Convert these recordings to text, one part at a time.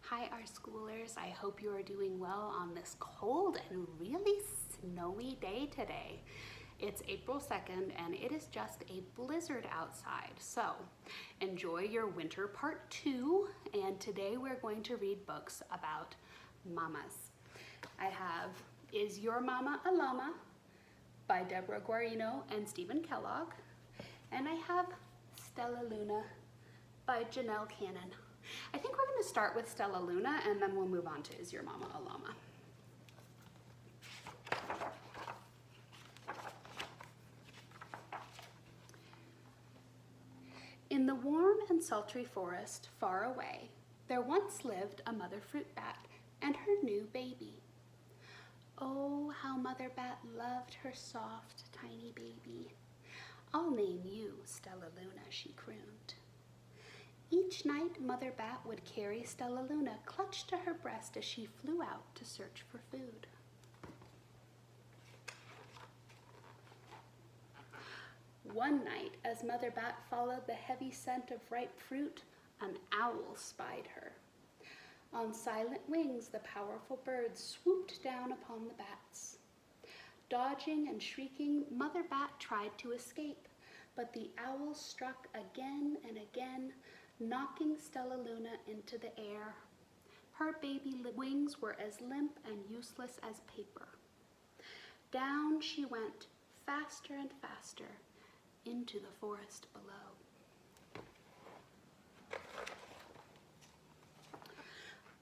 Hi, our schoolers. I hope you are doing well on this cold and really snowy day today. It's April 2nd and it is just a blizzard outside. So enjoy your winter part 2, and today we're going to read books about mamas. I have Is Your Mama a Llama by Deborah Gaurino and Kellogg, and I have Stellaluna by Janell. I think we're going to start with Stellaluna and then we'll move on to Is Your Mama a Llama? In the warm and sultry forest far away, there once lived a mother fruit bat and her new baby. Oh, how Mother Bat loved her soft, tiny baby. "I'll name you Stellaluna," she crooned. Each night, Mother Bat would carry Stellaluna clutched to her breast as she flew out to search for food. One night, as Mother Bat followed the heavy scent of ripe fruit, an owl spied her. On silent wings, the powerful bird swooped down upon the bats. Dodging and shrieking, Mother Bat tried to escape, but the owl struck again and again, knocking Stellaluna into the air. Her baby wings were as limp and useless as paper. Down she went, faster and faster, into the forest below.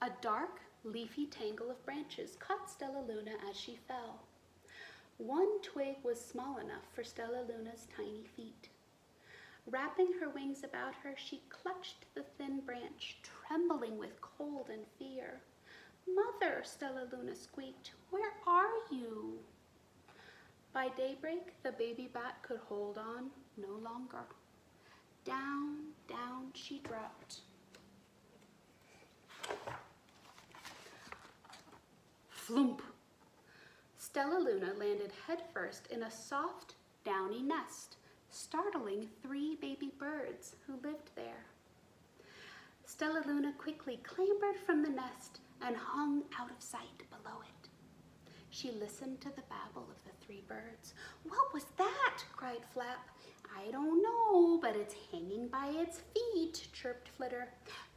A dark, leafy tangle of branches caught Stellaluna as she fell. One twig was small enough for Stellaluna's tiny feet. Wrapping her wings about her, she clutched the thin branch, trembling with cold and fear. "Mother," Stellaluna squeaked, "where are you?" By daybreak, the baby bat could hold on no longer. Down, down she dropped. Flump! Stellaluna landed headfirst in a soft, downy nest, startling 3 baby birds who lived there. Stellaluna quickly clambered from the nest and hung out of sight below it. She listened to the babble of the 3 birds. "What was that?" cried Flap. "I don't know, but it's hanging by its feet," chirped Flitter.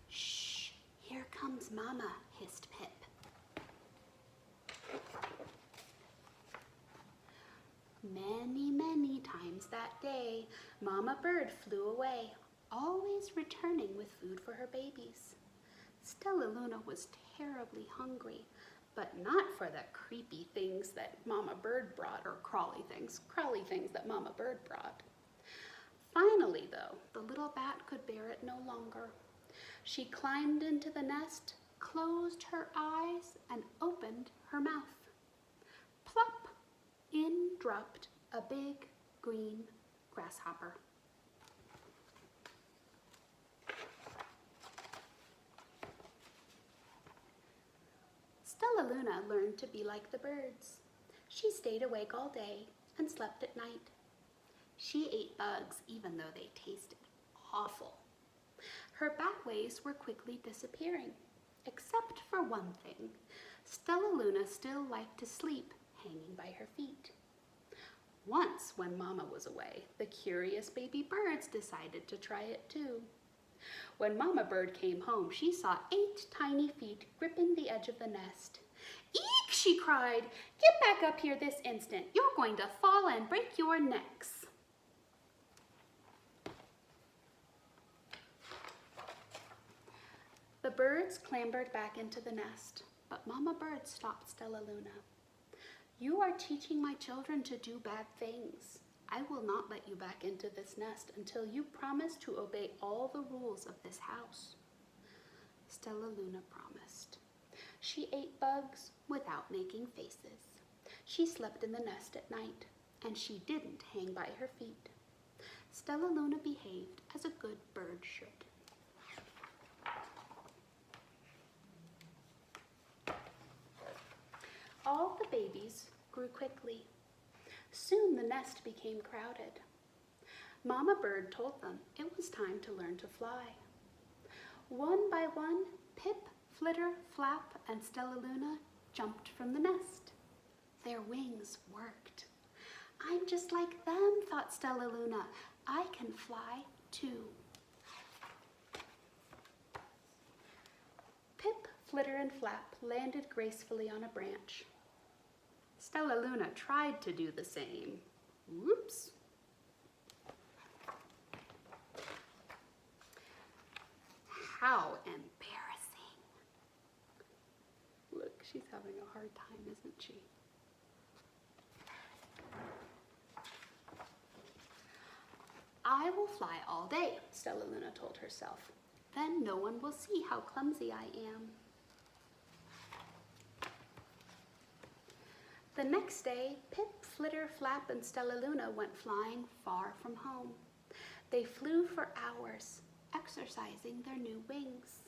"Shh, here comes Mama," hissed Pip. Many times that day, Mama Bird flew away, always returning with food for her babies. Stellaluna was terribly hungry, but not for the creepy things that Mama Bird brought, or crawly things that Mama Bird brought. Finally, though, the little bat could bear it no longer. She climbed into the nest, closed her eyes, and opened her mouth. Plop! In dropped a big green grasshopper. Stellaluna learned to be like the birds. She stayed awake all day and slept at night. She ate bugs even though they tasted awful. Her bat ways were quickly disappearing, except for one thing. Stellaluna still liked to sleep hanging by her feet. Once, when Mama was away, the curious baby birds decided to try it too. When Mama Bird came home, she saw 8 tiny feet gripping the edge of the nest. "Eek!" she cried. "Get back up here this instant. You're going to fall and break your necks." The birds clambered back into the nest, but Mama Bird stopped Stellaluna. "You are teaching my children to do bad things. I will not let you back into this nest until you promise to obey all the rules of this house." Stellaluna promised. She ate bugs without making faces. She slept in the nest at night, and she didn't hang by her feet. Stellaluna behaved as a good bird should. All the babies grew quickly. Soon the nest became crowded. Mama Bird told them it was time to learn to fly. One by one, Pip, Flitter, Flap, and Stellaluna jumped from the nest. Their wings worked. I'm just like them, thought Stellaluna. I can fly too. Pip, Flitter, and Flap landed gracefully on a branch. Stellaluna tried to do the same. Whoops! How embarrassing. Look, she's having a hard time, isn't she? I will fly all day, Stellaluna told herself. Then no one will see how clumsy I am. The next day, Pip, Flitter, Flap, and Stellaluna went flying far from home. They flew for hours, exercising their new wings.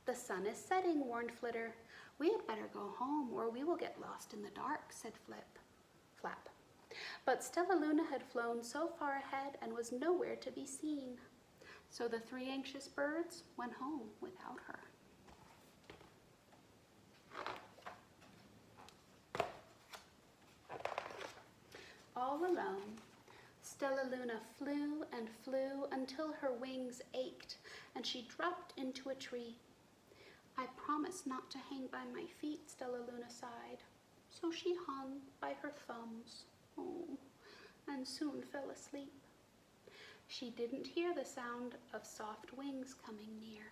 The sun is setting, warned Flitter. We had better go home or we will get lost in the dark, said Flap. But Stellaluna had flown so far ahead and was nowhere to be seen. So the three anxious birds went home without her. All alone, Stellaluna flew and flew until her wings ached and she dropped into a tree. I promised not to hang by my feet, Stellaluna sighed. So she hung by her thumbs, and soon fell asleep. She didn't hear the sound of soft wings coming near.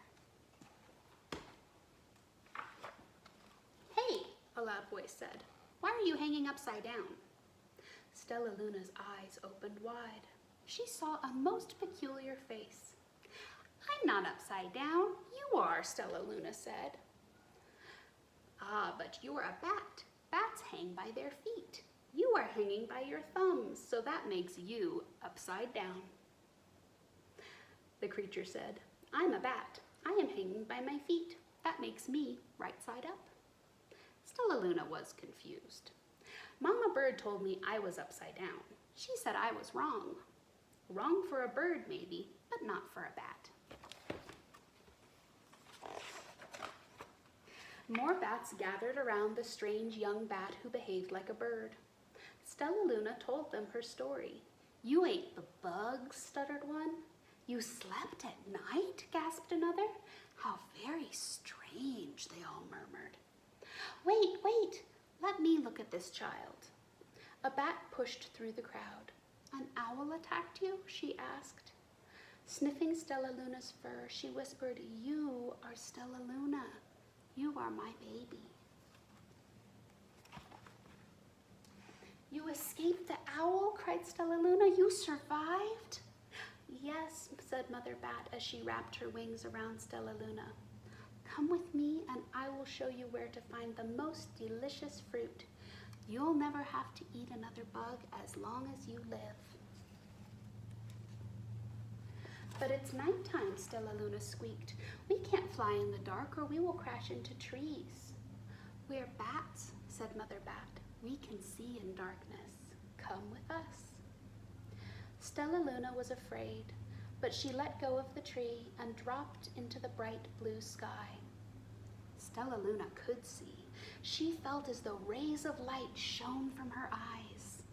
Hey, a loud voice said. Why are you hanging upside down? Stellaluna's eyes opened wide. She saw a most peculiar face. I'm not upside down. You are, Stellaluna said. Ah, but you're a bat. Bats hang by their feet. You are hanging by your thumbs, so that makes you upside down. The creature said, I'm a bat. I am hanging by my feet. That makes me right side up. Stellaluna was confused. Mama Bird told me I was upside down. She said I was wrong. Wrong for a bird, maybe, but not for a bat. More bats gathered around the strange young bat who behaved like a bird. Stellaluna told them her story. You ate the bugs, stuttered one. You slept at night, gasped another. How very strange, they all murmured. Wait, let me look at this child. A bat pushed through the crowd. An owl attacked you? She asked. Sniffing Stellaluna's fur, she whispered, You are Stellaluna. You are my baby. You escaped the owl, cried Stellaluna. You survived? Yes, said Mother Bat as she wrapped her wings around Stellaluna. Come with me and I will show you where to find the most delicious fruit. You'll never have to eat another bug as long as you live. But it's nighttime, Stellaluna squeaked. We can't fly in the dark or we will crash into trees. We're bats, said Mother Bat. We can see in darkness. Come with us. Stellaluna was afraid, but she let go of the tree and dropped into the bright blue sky. Stellaluna could see. She felt as though rays of light shone from her eyes.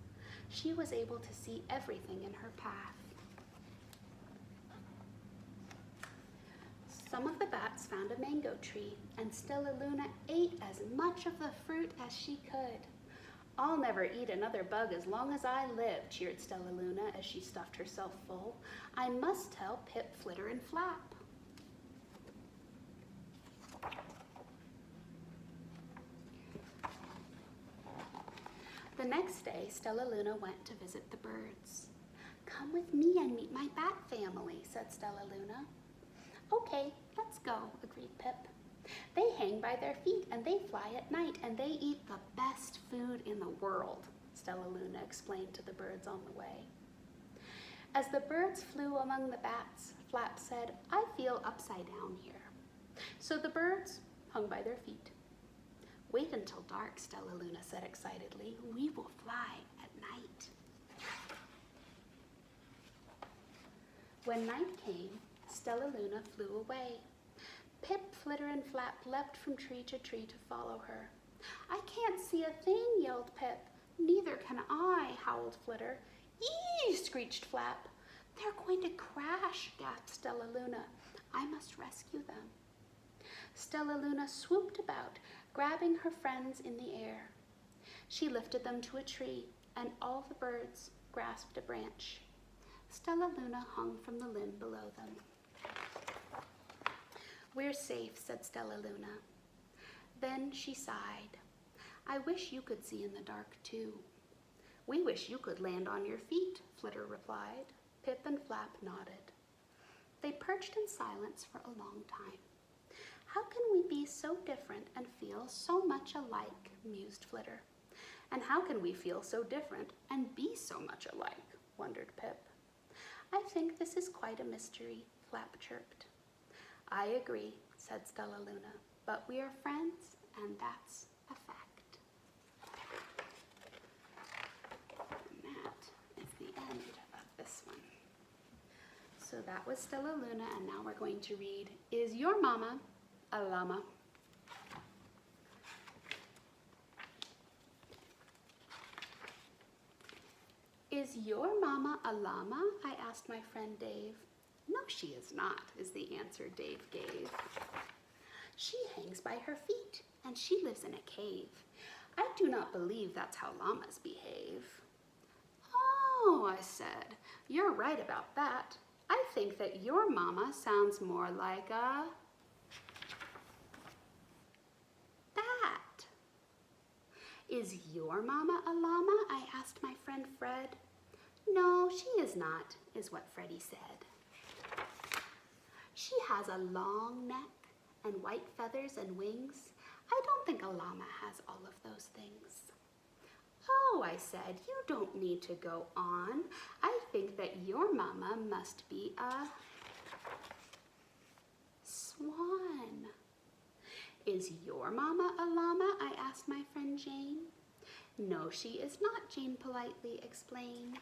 She was able to see everything in her path. Some of the bats found a mango tree, and Stellaluna ate as much of the fruit as she could. I'll never eat another bug as long as I live, cheered Stellaluna as she stuffed herself full. I must tell Pip, Flitter, and Flap. The next day, Stellaluna went to visit the birds. Come with me and meet my bat family, said Stellaluna. Okay, let's go, agreed Pip. They hang by their feet and they fly at night and they eat the best food in the world, Stellaluna explained to the birds on the way. As the birds flew among the bats, Flap said, I feel upside down here. So the birds hung by their feet. Wait until dark, Stellaluna said excitedly. We will fly at night. When night came, Stellaluna flew away. Pip, Flitter and Flap leapt from tree to follow her. I can't see a thing, yelled Pip. Neither can I, howled Flitter. Eee, screeched Flap. They're going to crash, gasped Stellaluna. I must rescue them. Stellaluna swooped about, grabbing her friends in the air. She lifted them to a tree, and all the birds grasped a branch. Stellaluna hung from the limb below them. We're safe, said Stellaluna. Then she sighed. I wish you could see in the dark, too. We wish you could land on your feet, Flitter replied. Pip and Flap nodded. They perched in silence for a long time. How can we be so different and feel so much alike, mused Flitter. And how can we feel so different and be so much alike, wondered Pip. I think this is quite a mystery, Flap chirped. I agree, said Stellaluna, but we are friends, and that's a fact. And that is the end of this one. So that was Stellaluna, and now we're going to read, Is Your Mama a Llama? Is your mama a llama? I asked my friend Dave. No, she is not, is the answer Dave gave. She hangs by her feet, and she lives in a cave. I do not believe that's how llamas behave. Oh, I said, you're right about that. I think that your mama sounds more like a bat. Is your mama a llama? I asked my friend Fred. No, she is not, is what Freddie said. She has a long neck and white feathers and wings. I don't think a llama has all of those things. Oh, I said, you don't need to go on. I think that your mama must be a swan. Is your mama a llama? I asked my friend Jane. No, she is not, Jane politely explained.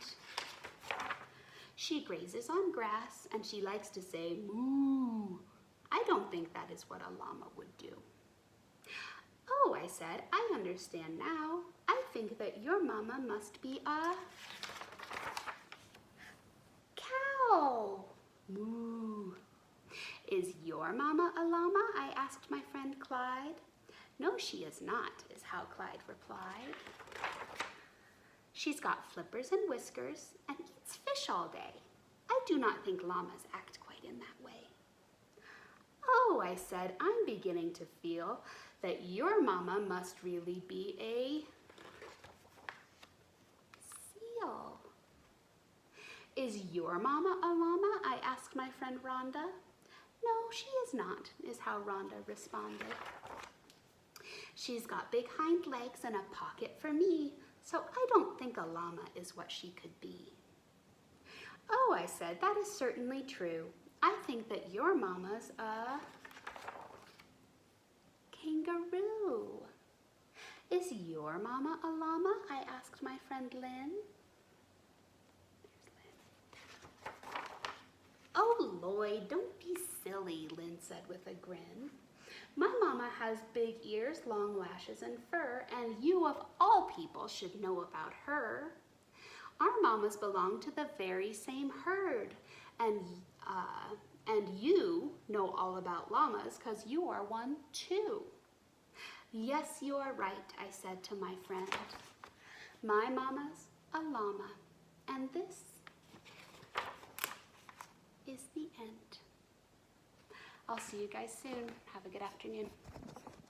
She grazes on grass, and she likes to say, moo. I don't think that is what a llama would do. Oh, I said, I understand now. I think that your mama must be a cow. Moo. Is your mama a llama? I asked my friend Clyde. No, she is not, is how Clyde replied. She's got flippers and whiskers and eats fish all day. I do not think llamas act quite in that way. Oh, I said, I'm beginning to feel that your mama must really be a seal. Is your mama a llama? I asked my friend Rhonda. No, she is not, is how Rhonda responded. She's got big hind legs and a pocket for me, so I don't think a llama is what she could be. Oh, I said, that is certainly true. I think that your mama's a kangaroo. Is your mama a llama? I asked my friend Lynn. There's Lynn. Oh, Lloyd, don't be silly, Lynn said with a grin. My mama has big ears, long lashes, and fur, and you of all people should know about her. Our mamas belong to the very same herd, and you know all about llamas because you are one too. Yes, you are right, I said to my friend. My mama's a llama, and this is the end. I'll see you guys soon. Have a good afternoon.